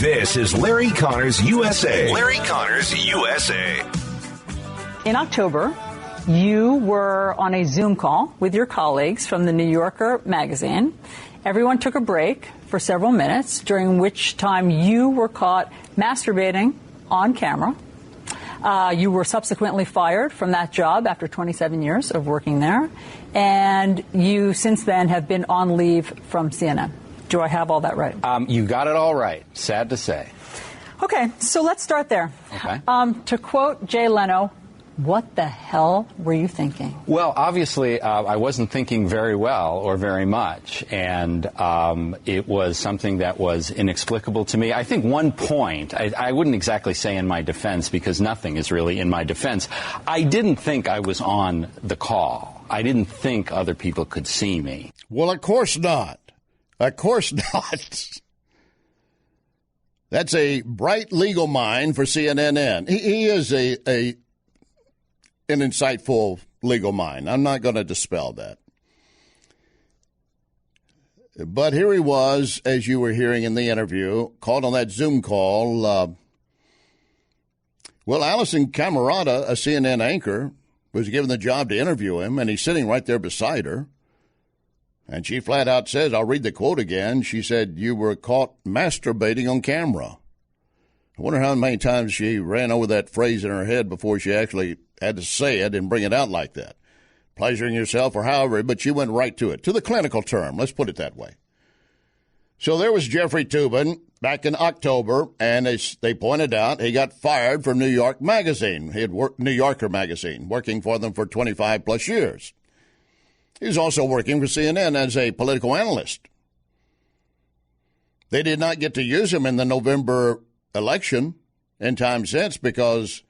This is Larry Connors USA. Larry Connors USA. In October, you were on a Zoom call with your colleagues from the New Yorker magazine. Everyone took a break for several minutes, during which time you were caught masturbating on camera. You were subsequently fired from that job after 27 years of working there. And you, since then, have been on leave from CNN. Do I have all that right? You got it all right, sad to say. Okay, so let's start there. Okay. To quote Jay Leno, what the hell were you thinking? Well, obviously, I wasn't thinking very well or very much, and it was something that was inexplicable to me. I think one point, I wouldn't exactly say in my defense, because nothing is really in my defense. I didn't think I was on the call. I didn't think other people could see me. Well, of course not. Of course not. That's a bright legal mind for CNN. He is an insightful legal mind. I'm not going to dispel that. But here he was, as you were hearing in the interview, called on that Zoom call. Well, Alison Camerata, a CNN anchor, was given the job to interview him, and he's sitting right there beside her. And she flat out says, I'll read the quote again. She said, you were caught masturbating on camera. I wonder how many times she ran over that phrase in her head before she actually had to say it and bring it out like that. Pleasuring yourself or however, but she went right to it, to the clinical term. Let's put it that way. So there was Jeffrey Toobin back in October, and as they pointed out, he got fired from New York Magazine. He had worked New Yorker Magazine, working for them for 25 plus years. He was also working for CNN as a political analyst. They did not get to use him in the November election in time since because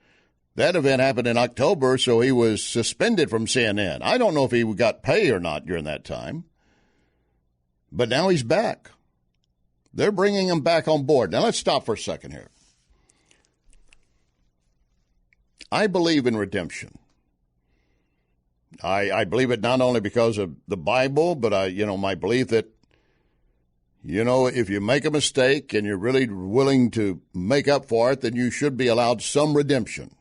that event happened in October, so he was suspended from CNN. I don't know if he got pay or not during that time, but now he's back. They're bringing him back on board. Now, let's stop for a second here. I believe in redemption. I believe it not only because of the Bible, but my belief that, if you make a mistake and you're really willing to make up for it, then you should be allowed some redemption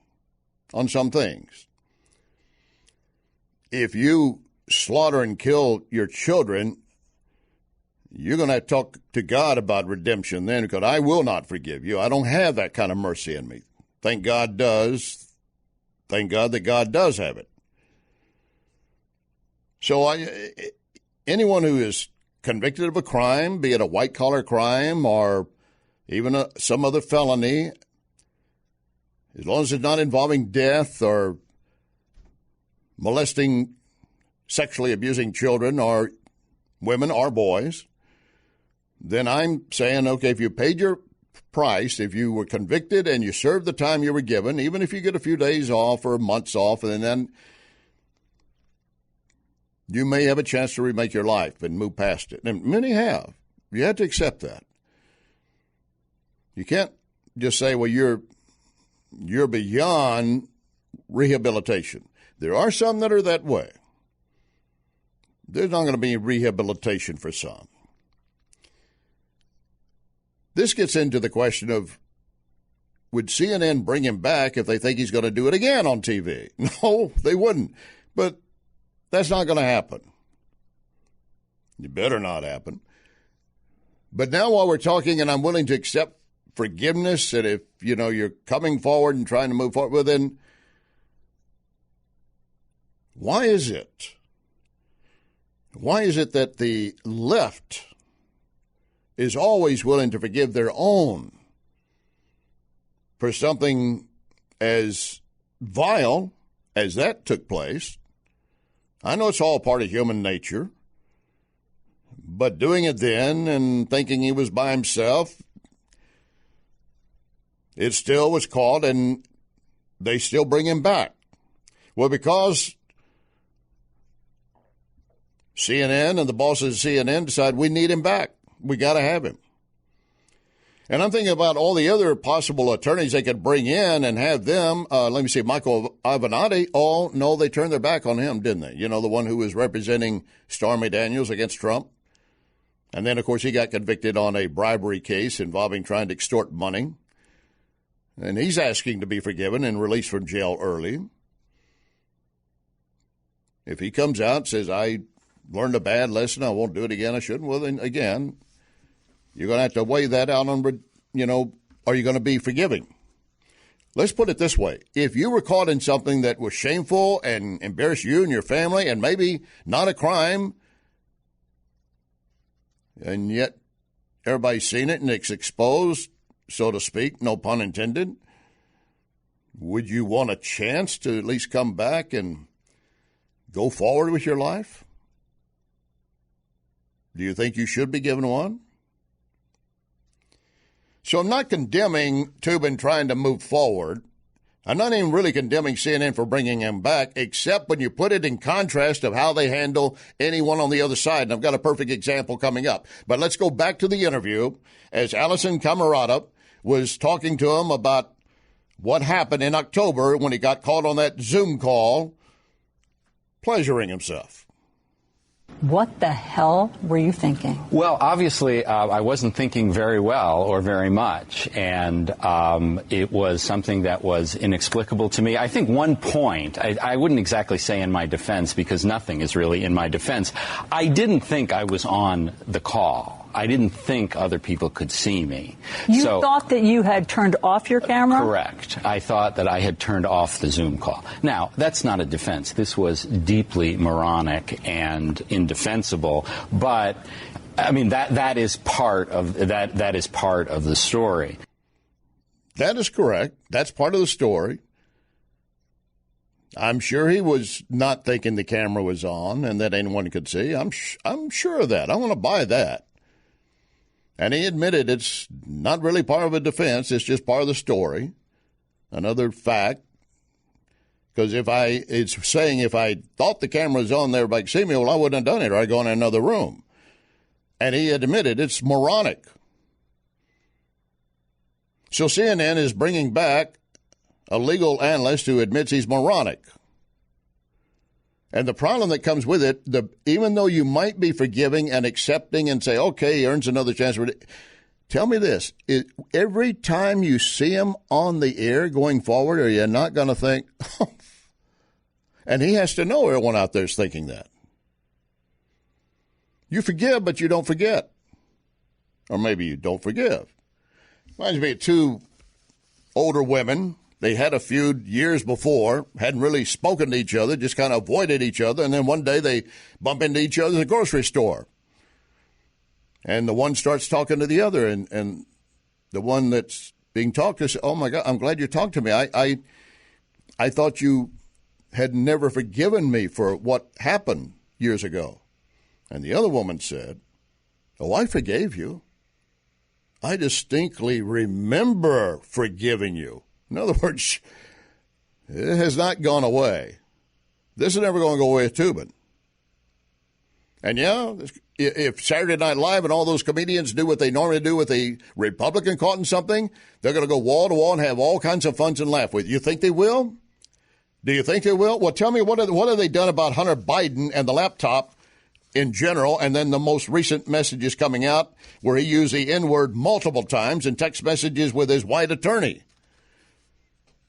on some things. If you slaughter and kill your children, you're going to have to talk to God about redemption then, because I will not forgive you. I don't have that kind of mercy in me. Thank God does. Thank God that God does have it. So anyone who is convicted of a crime, be it a white-collar crime or even some other felony, as long as it's not involving death or molesting, sexually abusing children or women or boys, then I'm saying, okay, if you paid your price, if you were convicted and you served the time you were given, even if you get a few days off or months off, and then you may have a chance to remake your life and move past it. And many have. You have to accept that. You can't just say, well, you're beyond rehabilitation. There are some that are that way. There's not going to be rehabilitation for some. This gets into the question of, would CNN bring him back if they think he's going to do it again on TV? No, they wouldn't. But that's not going to happen. It better not happen. But now while we're talking, and I'm willing to accept forgiveness, and if, you're coming forward and trying to move forward, well, then why is it that the left is always willing to forgive their own for something as vile as that took place? I know it's all part of human nature, but doing it then and thinking he was by himself, it still was caught, and they still bring him back. Well, because CNN and the bosses of CNN decide we need him back. We got to have him. And I'm thinking about all the other possible attorneys they could bring in and have them. Let me see, Michael Avenatti. Oh, no, they turned their back on him, didn't they? The one who was representing Stormy Daniels against Trump. And then, of course, he got convicted on a bribery case involving trying to extort money. And he's asking to be forgiven and released from jail early. If he comes out and says, I learned a bad lesson, I won't do it again, I shouldn't, well, then, again, you're going to have to weigh that out on, are you going to be forgiving? Let's put it this way. If you were caught in something that was shameful and embarrassed you and your family and maybe not a crime, and yet everybody's seen it and it's exposed, so to speak, no pun intended, would you want a chance to at least come back and go forward with your life? Do you think you should be given one? So I'm not condemning Toobin trying to move forward. I'm not even really condemning CNN for bringing him back, except when you put it in contrast of how they handle anyone on the other side. And I've got a perfect example coming up. But let's go back to the interview as Alisyn Camerota was talking to him about what happened in October when he got caught on that Zoom call, pleasuring himself. What the hell were you thinking? Well, obviously, I wasn't thinking very well or very much, and it was something that was inexplicable to me. I think one point, I wouldn't exactly say in my defense, because nothing is really in my defense. I didn't think I was on the call. I didn't think other people could see me. You thought that you had turned off your camera? Correct. I thought that I had turned off the Zoom call. Now, that's not a defense. This was deeply moronic and indefensible, but I mean that is part of that is part of the story. That is correct. That's part of the story. I'm sure he was not thinking the camera was on and that anyone could see. I'm sure of that. I want to buy that. And he admitted it's not really part of a defense. It's just part of the story. Another fact. Because it's saying if I thought the camera was on there, everybody could see me, well, I wouldn't have done it, or I'd go in another room. And he admitted it's moronic. So CNN is bringing back a legal analyst who admits he's moronic. And the problem that comes with it, even though you might be forgiving and accepting and say, okay, he earns another chance. Tell me this. Every time you see him on the air going forward, are you not going to think, oh, and he has to know everyone out there is thinking that. You forgive, but you don't forget. Or maybe you don't forgive. Reminds me of two older women. They had a feud years before, hadn't really spoken to each other, just kind of avoided each other. And then one day they bump into each other in the grocery store. And the one starts talking to the other. And the one that's being talked to says, oh, my God, I'm glad you talked to me. I thought you had never forgiven me for what happened years ago. And the other woman said, oh, I forgave you. I distinctly remember forgiving you. In other words, it has not gone away. This is never going to go away with Toobin. And yeah, if Saturday Night Live and all those comedians do what they normally do with a Republican caught in something, they're going to go wall to wall and have all kinds of fun and laugh with. You think they will? Do you think they will? Well, tell me, what have they done about Hunter Biden and the laptop in general, and then the most recent messages coming out where he used the N-word multiple times in text messages with his white attorney?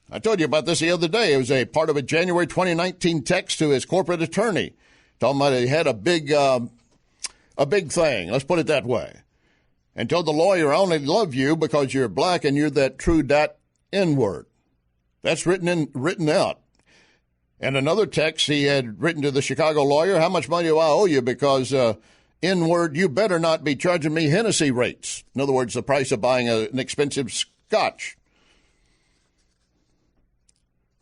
I told you about this the other day. It was a part of a January 2019 text to his corporate attorney, talking about he had a big thing. Let's put it that way. And told the lawyer, I only love you because you're black and you're that true dat N-word. That's written out. And another text he had written to the Chicago lawyer, how much money do I owe you because N-word, you better not be charging me Hennessy rates. In other words, the price of buying an expensive scotch.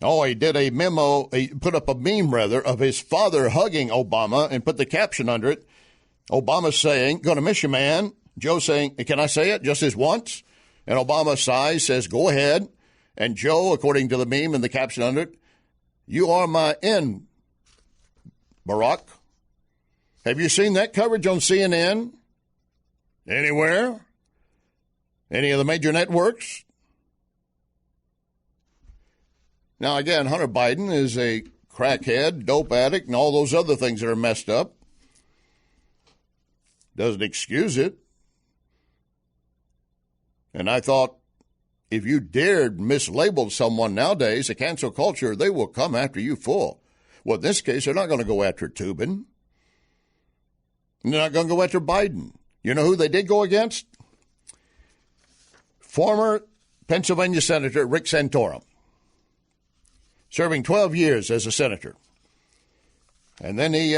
Oh, he did a memo, he put up a meme, of his father hugging Obama and put the caption under it. Obama saying, gonna miss you, man. Joe saying, can I say it just as once? And Obama sighs, says, go ahead. And Joe, according to the meme and the caption under it, you are my N, Barack. Have you seen that coverage on CNN? Anywhere? Any of the major networks? Now, again, Hunter Biden is a crackhead, dope addict, and all those other things that are messed up. Doesn't excuse it. And I thought, if you dared mislabel someone nowadays, the cancel culture, they will come after you full. Well, in this case, they're not going to go after Toobin. They're not going to go after Biden. You know who they did go against? Former Pennsylvania Senator Rick Santorum, serving 12 years as a senator. And then he,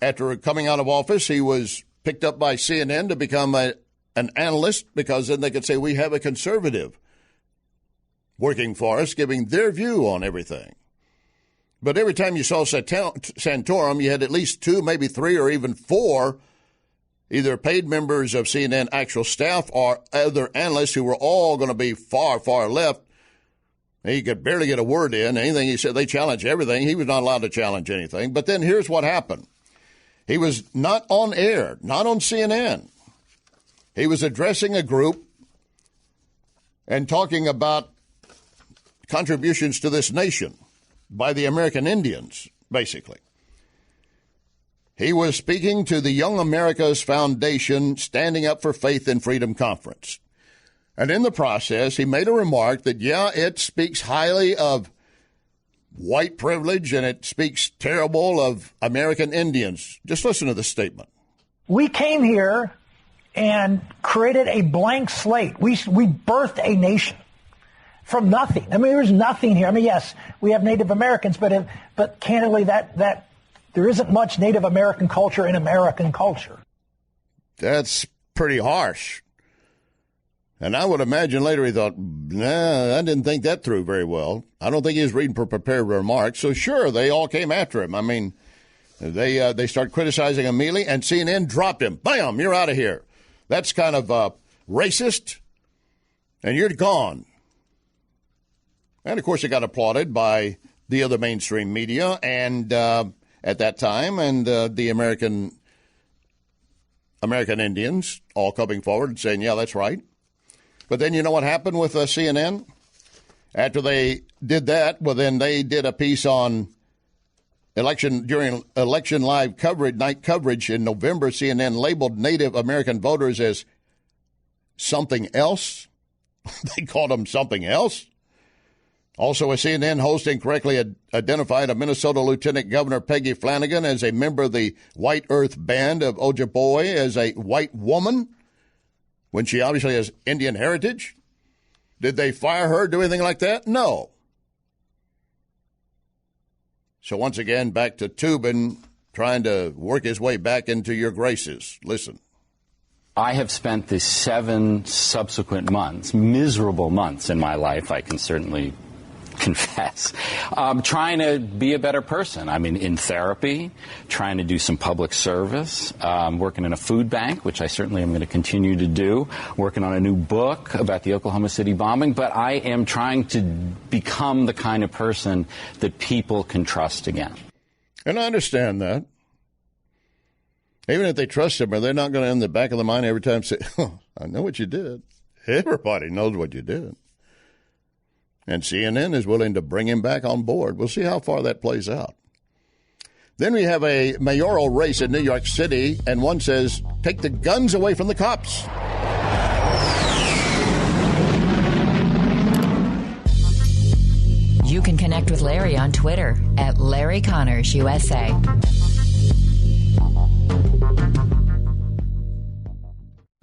after coming out of office, he was picked up by CNN to become an analyst, because then they could say, we have a conservative working for us, giving their view on everything. But every time you saw Santorum, you had at least 2, maybe 3, or even 4, either paid members of CNN actual staff or other analysts who were all going to be far, far left. He could barely get a word in. Anything he said, they challenged everything. He was not allowed to challenge anything. But then here's what happened. He was not on air, not on CNN. He was addressing a group and talking about contributions to this nation by the American Indians, basically. He was speaking to the Young America's Foundation Standing Up for Faith and Freedom Conference. And in the process, he made a remark that, yeah, it speaks highly of white privilege and it speaks terrible of American Indians. Just listen to the statement. We came here and created a blank slate. We birthed a nation from nothing. I mean, there's nothing here. I mean, yes, we have Native Americans, but candidly, that there isn't much Native American culture in American culture. That's pretty harsh. And I would imagine later he thought, nah, I didn't think that through very well. I don't think he was reading for prepared remarks. So sure, they all came after him. I mean, they start criticizing him immediately, and CNN dropped him. Bam, you're out of here. That's kind of racist, and you're gone. And, of course, it got applauded by the other mainstream media and at that time, and the American Indians all coming forward and saying, yeah, that's right. But then you know what happened with CNN? After they did that, well, then they did a piece on during election live coverage, night coverage in November. CNN labeled Native American voters as something else. They called them something else. Also, a CNN host incorrectly identified a Minnesota Lieutenant Governor Peggy Flanagan as a member of the White Earth Band of Ojibwe as a white woman when she obviously has Indian heritage. Did they fire her, do anything like that? No. So once again, back to Toobin trying to work his way back into your graces. Listen. I have spent the 7 subsequent months, miserable months in my life, I can certainly confess, trying to be a better person. I mean, in therapy, trying to do some public service, working in a food bank, which I certainly am going to continue to do, working on a new book about the Oklahoma City bombing. But I am trying to become the kind of person that people can trust again. And I understand that. Even if they trust him, they're not going to in the back of the mind every time say, oh, I know what you did. Everybody knows what you did. And CNN is willing to bring him back on board. We'll see how far that plays out. Then we have a mayoral race in New York City, and one says, take the guns away from the cops. You can connect with Larry on Twitter @LarryConnorsUSA.